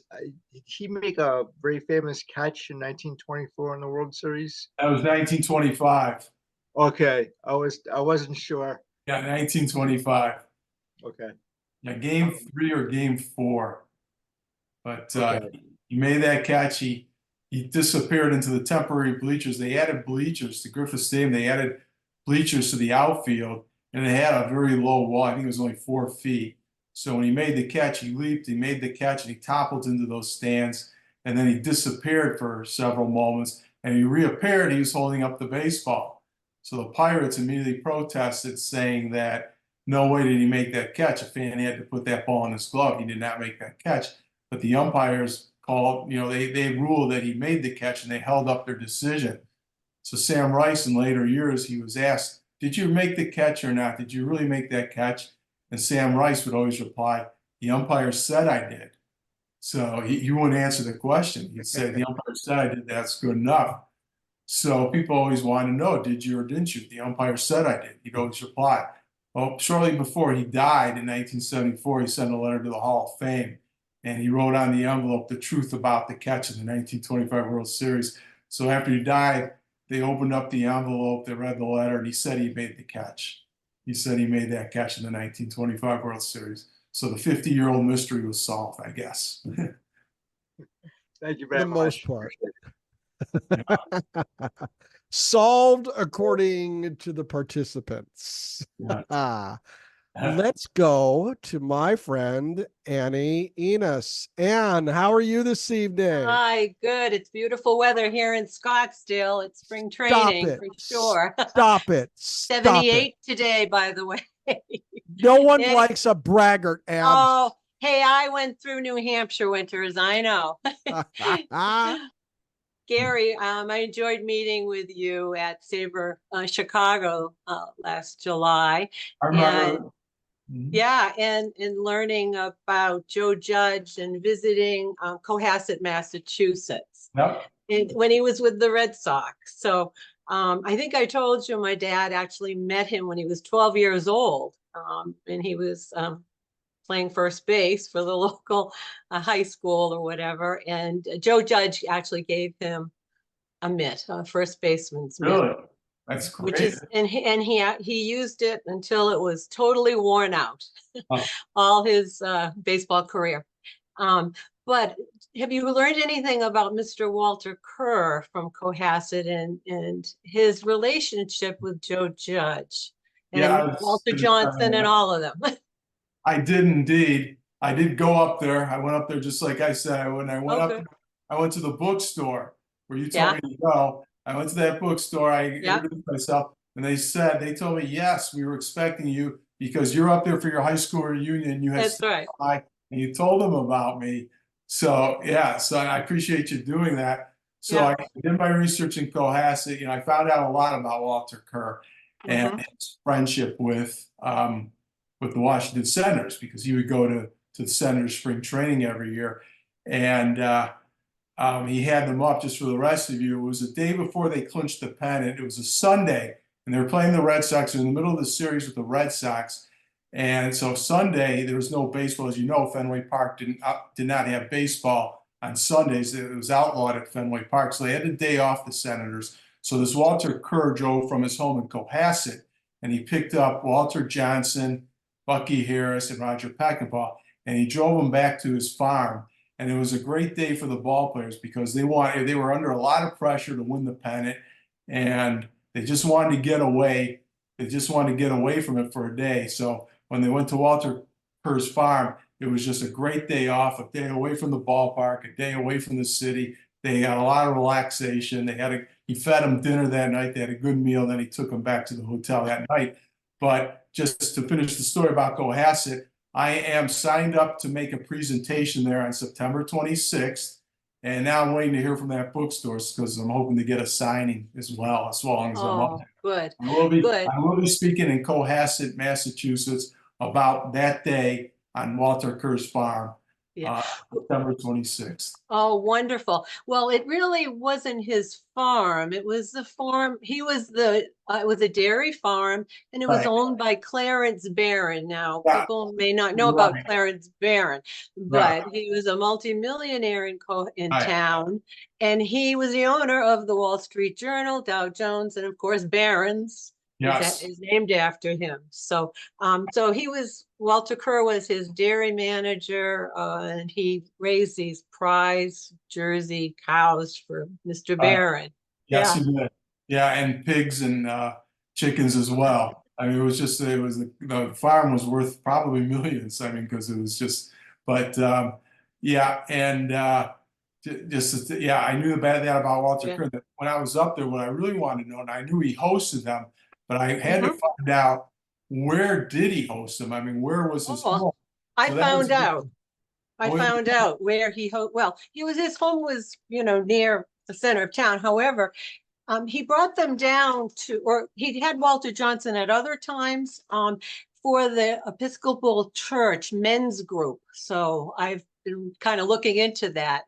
[SPEAKER 9] did he make a very famous catch in 1924 in the World Series?
[SPEAKER 2] That was 1925.
[SPEAKER 9] Okay, I wasn't sure.
[SPEAKER 2] Yeah, 1925.
[SPEAKER 9] Okay.
[SPEAKER 2] Yeah, game 3 or game 4. But
[SPEAKER 9] Okay.
[SPEAKER 2] he made that catch. He disappeared into the temporary bleachers. They added bleachers to Griffith Stadium. They added bleachers to the outfield, and it had a very low wall. I think it was only 4 feet. So when he made the catch, he leaped, he made the catch, and he toppled into those stands. And then he disappeared for several moments. And he reappeared, he was holding up the baseball. So the Pirates immediately protested, saying that no way did he make that catch. A fan had to put that ball in his glove. He did not make that catch. But the umpires called, they ruled that he made the catch, and they held up their decision. So Sam Rice, in later years, he was asked, did you make the catch or not? Did you really make that catch? And Sam Rice would always reply, the umpire said I did. So he wouldn't answer the question. He said, the umpire said I did, that's good enough. So people always want to know, did you or didn't you? The umpire said I did. He'd always reply. Well, shortly before he died in 1974, he sent a letter to the Hall of Fame, and he wrote on the envelope the truth about the catch in the 1925 World Series. So after he died, they opened up the envelope, they read the letter, and he said he made the catch. He said he made that catch in the 1925 World Series. So the 50-year-old mystery was solved, I guess.
[SPEAKER 9] Thank you
[SPEAKER 1] For
[SPEAKER 9] very
[SPEAKER 1] the
[SPEAKER 9] much.
[SPEAKER 1] most part. Solved according to the participants.
[SPEAKER 2] Yeah.
[SPEAKER 1] Let's go to my friend Annie Enos. Ann, how are you this evening?
[SPEAKER 10] Hi, good. It's beautiful weather here in Scottsdale. It's spring training
[SPEAKER 1] it.
[SPEAKER 10] for sure.
[SPEAKER 1] Stop it. Stop it.
[SPEAKER 10] 78 today, by the way.
[SPEAKER 1] No one
[SPEAKER 10] Yeah.
[SPEAKER 1] likes a braggart, Ann.
[SPEAKER 10] Oh, hey, I went through New Hampshire winters. I know. Gary, I enjoyed meeting with you at SABR Chicago last July.
[SPEAKER 2] I remember.
[SPEAKER 10] Yeah, and learning about Joe Judge and visiting Cohasset, Massachusetts.
[SPEAKER 2] Yep.
[SPEAKER 10] And when he was with the Red Sox. So I think I told you my dad actually met him when he was 12 years old. And he was playing first base for the local high school or whatever. And Joe Judge actually gave him a mitt, a first baseman's mitt.
[SPEAKER 2] Really? That's great.
[SPEAKER 10] Which is, and he used it until it was totally worn out, all his baseball career. But have you learned anything about Mr. Walter Kerr from Cohasset and his relationship with Joe Judge and
[SPEAKER 2] Yeah,
[SPEAKER 10] Walter Johnson and all of them?
[SPEAKER 2] I did indeed. I did go up there. I went up there just like I said. When I went up, I went to the bookstore where you told me to go. I went to that bookstore. I introduced myself, and they told me, yes, we were expecting you because you're up there for your high school reunion. You had
[SPEAKER 10] That's right.
[SPEAKER 2] And you told them about me. So yeah, so I appreciate you doing that. So I did my research in Cohasset. I found out a lot about Walter Kerr and his friendship with the Washington Senators, because he would go to the Senators spring training every year, and he had them up. Just for the rest of you, it was the day before they clinched the pennant. It was a Sunday, and they were playing the Red Sox. They're in the middle of the series with the Red Sox, and so Sunday there was no baseball. As you know, Fenway Park did not have baseball on Sundays. It was outlawed at Fenway Park, so they had a day off, the Senators. So this Walter Kerr drove from his home in Cohasset, and he picked up Walter Johnson, Bucky Harris, and Roger Peckinpah, and he drove them back to his farm. And it was a great day for the ball players because they were under a lot of pressure to win the pennant, and they just wanted to get away. They just wanted to get away from it for a day. So when they went to Walter Kerr's farm, it was just a great day off, a day away from the ballpark, a day away from the city. They had a lot of relaxation. He fed them dinner that night. They had a good meal. Then he took them back to the hotel that night. But just to finish the story about Cohasset, I am signed up to make a presentation there on September 26th. And now I'm waiting to hear from that bookstore because I'm hoping to get a signing as long as I'm up there.
[SPEAKER 10] Good.
[SPEAKER 2] I will be speaking in Cohasset, Massachusetts about that day on Walter Kerr's farm. September 26th.
[SPEAKER 10] Oh, wonderful. Well, it really wasn't his farm. It was the farm. He was it was a dairy farm, and it was owned by Clarence Barron. Now, people may not know about Clarence Barron, but he was a multimillionaire in town, and he was the owner of the Wall Street Journal, Dow Jones, and of course, Barron's. Is named after him. So Walter Kerr was his dairy manager, and he raised these prize Jersey cows for Mr. Barron.
[SPEAKER 2] Yes, he did. Yeah, and pigs and chickens as well. I mean, the farm was worth probably millions. I mean, because it was just, but Yeah, I knew that about Walter
[SPEAKER 10] Yeah.
[SPEAKER 2] Kerr. That when I was up there, what I really wanted to know, and I knew he hosted them, but I had to
[SPEAKER 10] Mhm.
[SPEAKER 2] find out, where did he host them? I mean, where was his
[SPEAKER 10] Oh,
[SPEAKER 2] home?
[SPEAKER 10] I
[SPEAKER 2] So that was
[SPEAKER 10] found out. I
[SPEAKER 2] Well,
[SPEAKER 10] found out where well, his home was, near the center of town. However, he brought them down or he had Walter Johnson at other times, for the Episcopal Church men's group. So I've been kind of looking into that,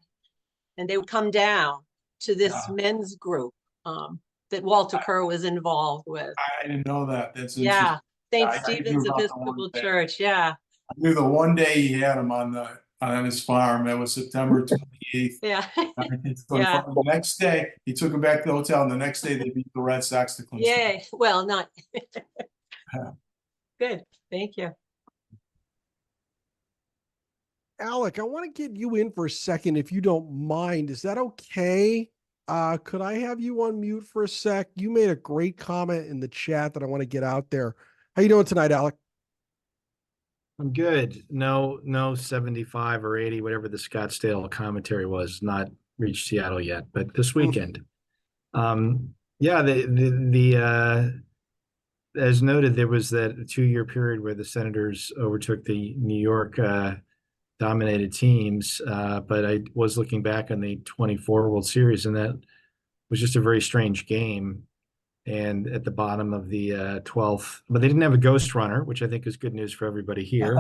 [SPEAKER 10] and they would come down to this
[SPEAKER 2] Yeah.
[SPEAKER 10] men's group, that Walter Kerr was involved with.
[SPEAKER 2] I didn't know that. That's
[SPEAKER 10] Yeah, St.
[SPEAKER 2] I knew
[SPEAKER 10] Stephen's
[SPEAKER 2] about the
[SPEAKER 10] Episcopal
[SPEAKER 2] one day.
[SPEAKER 10] Church. Yeah,
[SPEAKER 2] I knew the one day he had him on his farm. That was September 28th.
[SPEAKER 10] yeah,
[SPEAKER 2] 1925. The next day, he took him back to the hotel, and the next day they beat the Red Sox to clinch.
[SPEAKER 10] yay. Well, not
[SPEAKER 2] Yeah.
[SPEAKER 10] good. Thank you.
[SPEAKER 1] Alec, I want to get you in for a second, if you don't mind. Is that okay? Could I have you on mute for a sec? You made a great comment in the chat that I want to get out there. How you doing tonight, Alec?
[SPEAKER 11] I'm good. No 75 or 80, whatever the Scottsdale commentary was, not reached Seattle yet, but this weekend. Yeah, as noted, there was that 2-year period where the Senators overtook the New York dominated teams, but I was looking back on the 24 World Series, and that was just a very strange game. And at the bottom of the 12th, but they didn't have a ghost runner, which I think is good news for everybody here,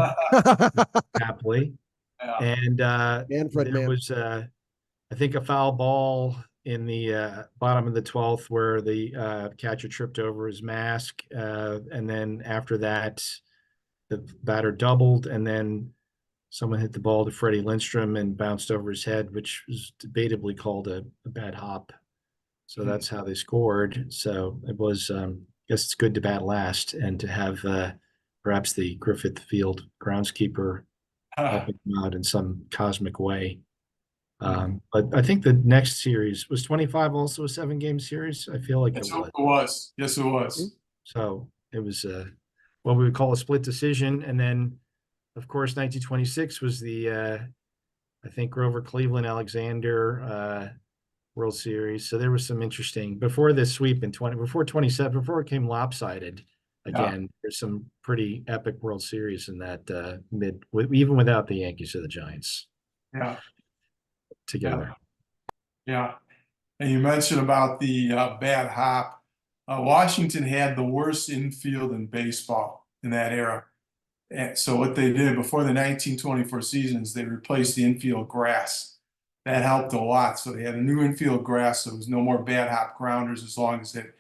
[SPEAKER 11] happily.
[SPEAKER 2] Yeah.
[SPEAKER 11] And
[SPEAKER 1] Manfred,
[SPEAKER 11] there was, I think, a foul ball in the bottom of the 12th where the catcher tripped over his mask. And then after that, the batter doubled, and then someone hit the ball to Freddie Lindstrom and bounced over his head, which was debatably called a bad hop. So that's how they scored. So it was, I guess it's good to bat last and to have perhaps the Griffith Field groundskeeper helping them out in some cosmic way. But I think the next series was 25 also a 7-game series. I feel like
[SPEAKER 2] Yes,
[SPEAKER 11] it was.
[SPEAKER 2] it was. Yes, it was.
[SPEAKER 11] So it was what we would call a split decision. And then, of course, 1926 was the, I think, Grover Cleveland Alexander World Series. So there was some interesting, before this sweep in before 27, before it came lopsided again, there's some pretty epic World Series in that even without the Yankees or the Giants.
[SPEAKER 2] Yeah.
[SPEAKER 11] Together.
[SPEAKER 2] Yeah. And you mentioned about the bad hop. Washington had the worst infield in baseball in that era. And so what they did before the 1924 seasons, they replaced the infield grass. That helped a lot. So they had a new infield grass. So there was no more bad hop grounders as long as it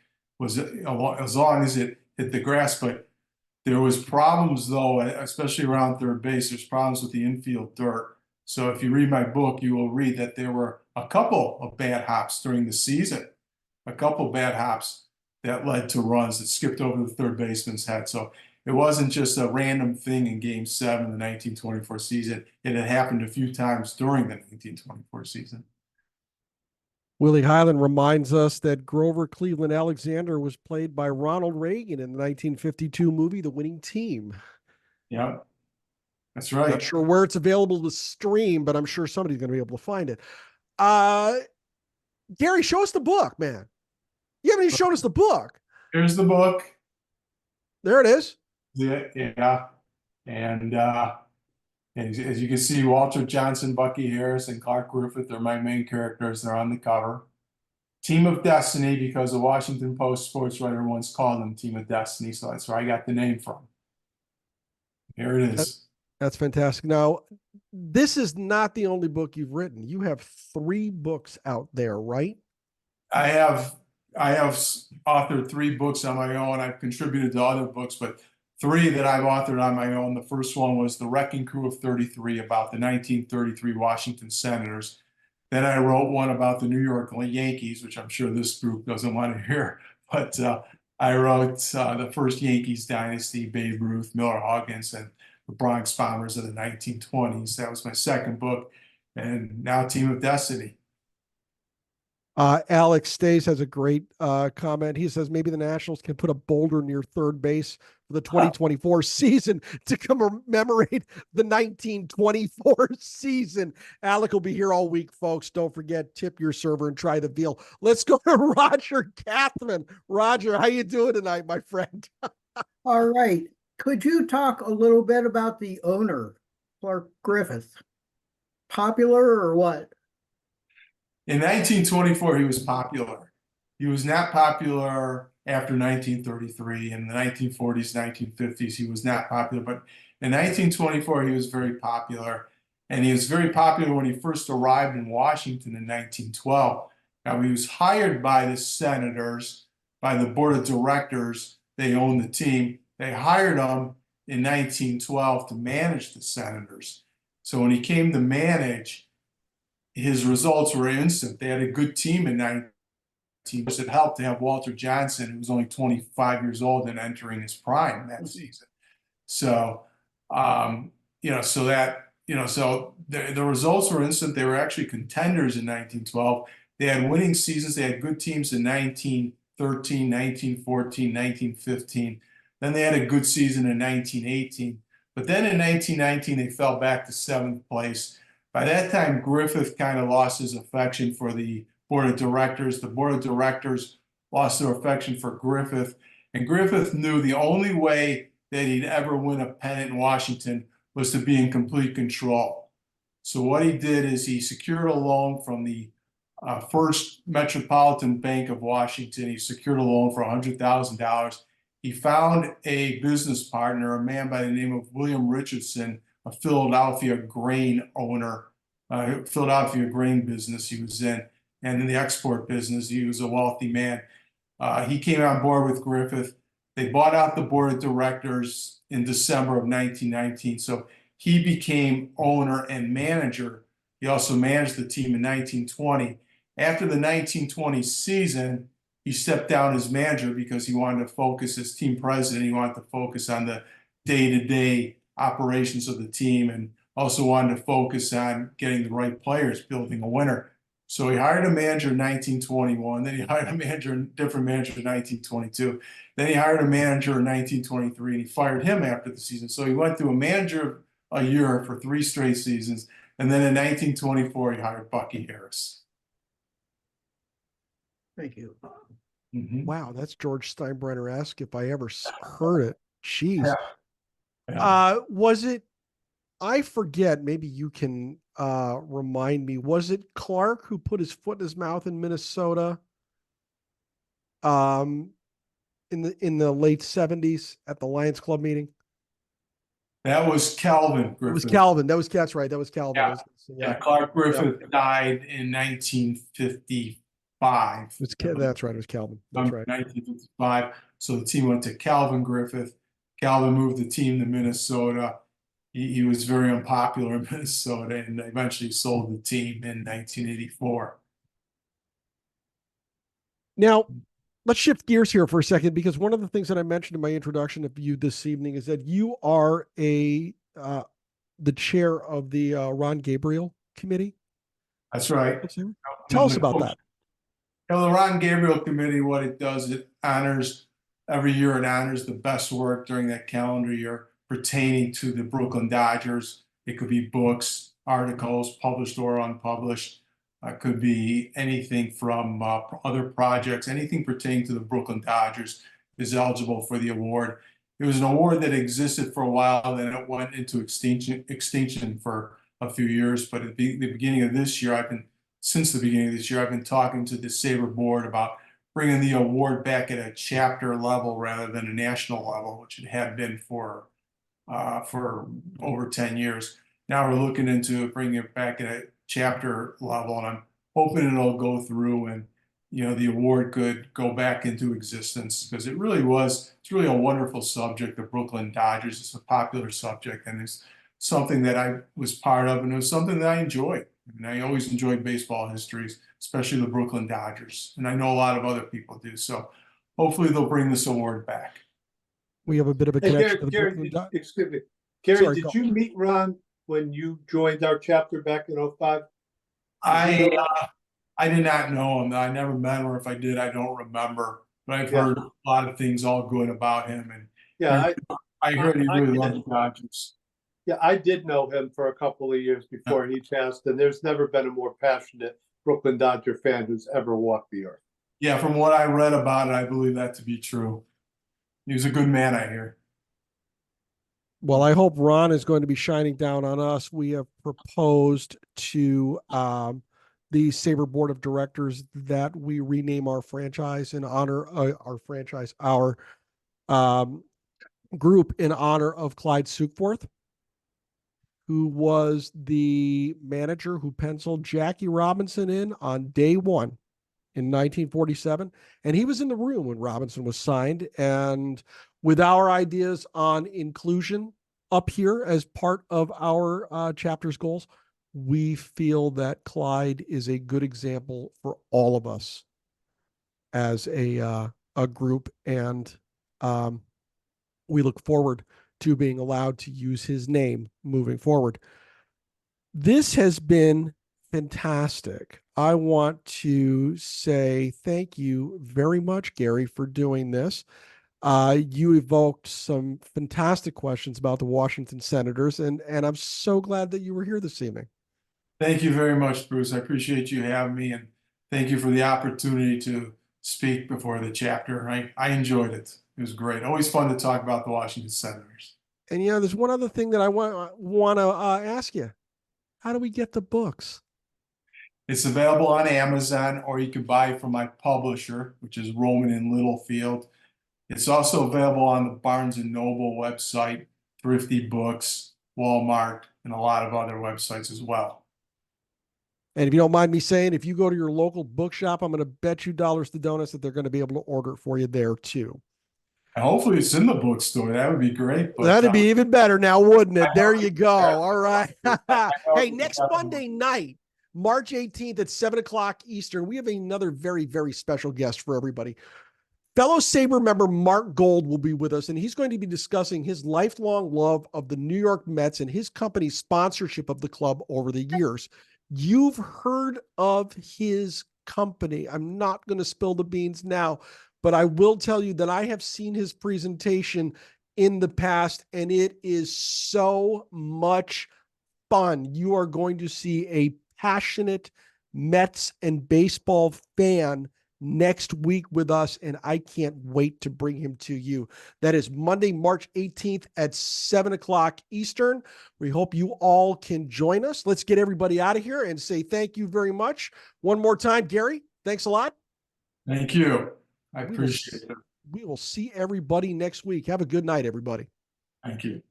[SPEAKER 2] hit the grass. But there was problems though, especially around third base. There's problems with the infield dirt. So if you read my book, you will read that there were a couple of bad hops during the season, a couple of bad hops that led to runs that skipped over the third baseman's head. So it wasn't just a random thing in Game 7 of the 1924 season. It had happened a few times during the 1924 season.
[SPEAKER 1] Willie Highland reminds us that Grover Cleveland Alexander was played by Ronald Reagan in the 1952 movie The Winning Team.
[SPEAKER 2] Yeah, that's right.
[SPEAKER 1] Not sure where it's available to stream, but I'm sure somebody's going to be able to find it. Gary, show us the book, man. You haven't even shown us the book.
[SPEAKER 2] Here's the book.
[SPEAKER 1] There it is.
[SPEAKER 2] Yeah. And as you can see, Walter Johnson, Bucky Harris, and Clark Griffith are my main characters. They're on the cover. Team of Destiny, because the Washington Post sports writer once called them Team of Destiny. So that's where I got the name from. Here it is.
[SPEAKER 1] That's fantastic. Now, this is not the only book you've written. You have 3 books out there, right?
[SPEAKER 2] I have authored 3 books on my own. I've contributed to other books, but 3 that I've authored on my own. The first one was The Wrecking Crew of 33, about the 1933 Washington Senators. Then I wrote one about the New York Yankees, which I'm sure this group doesn't want to hear. But I wrote the First Yankees Dynasty, Babe Ruth, Miller Huggins, and the Bronx Bombers of the 1920s. That was my second book. And now Team of Destiny.
[SPEAKER 1] Alex Stays has a great comment. He says maybe the Nationals can put a boulder near third base for the 2024 season to commemorate the 1924 season. Alec will be here all week, folks. Don't forget, tip your server and try the veal. Let's go to Roger Kathman. Roger, how you doing tonight, my friend?
[SPEAKER 12] All right. Could you talk a little bit about the owner, Clark Griffith? Popular or what?
[SPEAKER 2] In 1924, he was popular. He was not popular after 1933. In the 1940s, 1950s, he was not popular. But in 1924, he was very popular. And he was very popular when he first arrived in Washington in 1912. Now, he was hired by the Senators, by the board of directors. They owned the team. They hired him in 1912 to manage the Senators. So when he came to manage, his results were instant. They had a good team in 19. It helped to have Walter Johnson, who was only 25 years old and entering his prime that season. So, so the results were instant. They were actually contenders in 1912. They had winning seasons. They had good teams in 1913, 1914, 1915. Then they had a good season in 1918. But then in 1919, they fell back to 7th place. By that time, Griffith kind of lost his affection for the board of directors. The board of directors lost their affection for Griffith. And Griffith knew the only way that he'd ever win a pennant in Washington was to be in complete control. So what he did is he secured a loan from the First Metropolitan Bank of Washington. He secured a loan for $100,000. He found a business partner, a man by the name of William Richardson, a Philadelphia grain owner, Philadelphia grain business he was in, and in the export business. He was a wealthy man. He came on board with Griffith. They bought out the board of directors in December of 1919. So he became owner and manager. He also managed the team in 1920. After the 1920 season, he stepped down as manager because he wanted to focus as team president. He wanted to focus on the day-to-day operations of the team, and also wanted to focus on getting the right players, building a winner. So he hired a manager in 1921, then he hired a different manager in 1922, then he hired a manager in 1923, and he fired him after the season. So he went through a manager a year for 3 straight seasons, and then in 1924 he hired Bucky Harris.
[SPEAKER 12] Thank you.
[SPEAKER 1] Wow, that's George Steinbrenner-esque if I ever heard it. Jeez.
[SPEAKER 2] Yeah. Yeah.
[SPEAKER 1] Was it, I forget, maybe you can remind me, was it Clark who put his foot in his mouth in Minnesota in the late 70s at the Lions Club meeting?
[SPEAKER 2] That was Calvin Griffith.
[SPEAKER 1] It was Calvin. That's right. That was Calvin.
[SPEAKER 2] Yeah. Yeah, Clark Griffith died in 1955.
[SPEAKER 1] That's right. It was Calvin. That's right.
[SPEAKER 2] 1955. So the team went to Calvin Griffith. Calvin moved the team to Minnesota. He was very unpopular in Minnesota and eventually sold the team in 1984.
[SPEAKER 1] Now, let's shift gears here for a second, because one of the things that I mentioned in my introduction of you this evening is that you are the chair of the Ron Gabriel Committee.
[SPEAKER 2] That's right.
[SPEAKER 1] Tell us about that.
[SPEAKER 2] The Ron Gabriel Committee, what it does, it honors every year. It honors the best work during that calendar year pertaining to the Brooklyn Dodgers. It could be books, articles, published or unpublished. Could be anything from other projects. Anything pertaining to the Brooklyn Dodgers is eligible for the award. It was an award that existed for a while, then it went into extinction for a few years. But at the beginning of this year, since the beginning of this year, I've been talking to the SABR board about bringing the award back at a chapter level rather than a national level, which it had been for over 10 years. Now we're looking into bringing it back at a chapter level, and I'm hoping it'll go through and the award could go back into existence, because it's really a wonderful subject. The Brooklyn Dodgers is a popular subject, and it's something that I was part of, and it was something that I enjoyed. And I always enjoyed baseball histories, especially the Brooklyn Dodgers, and I know a lot of other people do. So hopefully they'll bring this award back.
[SPEAKER 1] We have a bit of a connection to the Brooklyn Dodgers.
[SPEAKER 7] Excuse me, Gary, did you meet Ron when you joined our chapter back in 05?
[SPEAKER 2] I did not know him. I never met him, or if I did, I don't remember. But I've
[SPEAKER 7] Yeah.
[SPEAKER 2] heard a lot of things all good about him, and
[SPEAKER 7] Yeah,
[SPEAKER 2] I heard he
[SPEAKER 7] I
[SPEAKER 2] really
[SPEAKER 7] did.
[SPEAKER 2] loved the Dodgers.
[SPEAKER 7] yeah, I did know him for a couple of years before he passed, and there's never been a more passionate Brooklyn Dodger fan who's ever walked the earth.
[SPEAKER 2] Yeah, from what I read about it, I believe that to be true. He was a good man, I hear.
[SPEAKER 1] Well, I hope Ron is going to be shining down on us. We have proposed to the SABR Board of Directors that we rename our franchise in honor our group in honor of Clyde Sukeforth, who was the manager who penciled Jackie Robinson in on day one in 1947. And he was in the room when Robinson was signed. And with our ideas on inclusion up here as part of our chapter's goals, we feel that Clyde is a good example for all of us as a group. And we look forward to being allowed to use his name moving forward. This has been fantastic. I want to say thank you very much, Gary, for doing this. You evoked some fantastic questions about the Washington Senators, and I'm so glad that you were here this evening.
[SPEAKER 2] Thank you very much, Bruce. I appreciate you having me, and thank you for the opportunity to speak before the chapter. I enjoyed it. It was great. Always fun to talk about the Washington Senators.
[SPEAKER 1] And there's one other thing that I want to ask you. How do we get the books?
[SPEAKER 2] It's available on Amazon, or you can buy it from my publisher, which is Roman and Littlefield. It's also available on the Barnes & Noble website, Thrifty Books, Walmart, and a lot of other websites as well.
[SPEAKER 1] And if you don't mind me saying, if you go to your local bookshop, I'm going to bet you dollars to donuts that they're going to be able to order it for you there too.
[SPEAKER 2] And hopefully it's in the bookstore. That would be great. But,
[SPEAKER 1] that'd be even better now, wouldn't it? There you go. All right. Hey, next Monday night, March 18th at 7:00 Eastern, we have another very, very special guest for everybody. Fellow SABR member Mark Gold will be with us, and he's going to be discussing his lifelong love of the New York Mets and his company's sponsorship of the club over the years. You've heard of his company. I'm not going to spill the beans now, but I will tell you that I have seen his presentation in the past, and it is so much fun. You are going to see a passionate Mets and baseball fan next week with us, and I can't wait to bring him to you. That is Monday, March 18th at 7:00 Eastern. We hope you all can join us. Let's get everybody out of here and say thank you very much. One more time, Gary, thanks a lot.
[SPEAKER 2] Thank you. I appreciate it.
[SPEAKER 1] We will see everybody next week. Have a good night, everybody.
[SPEAKER 2] Thank you.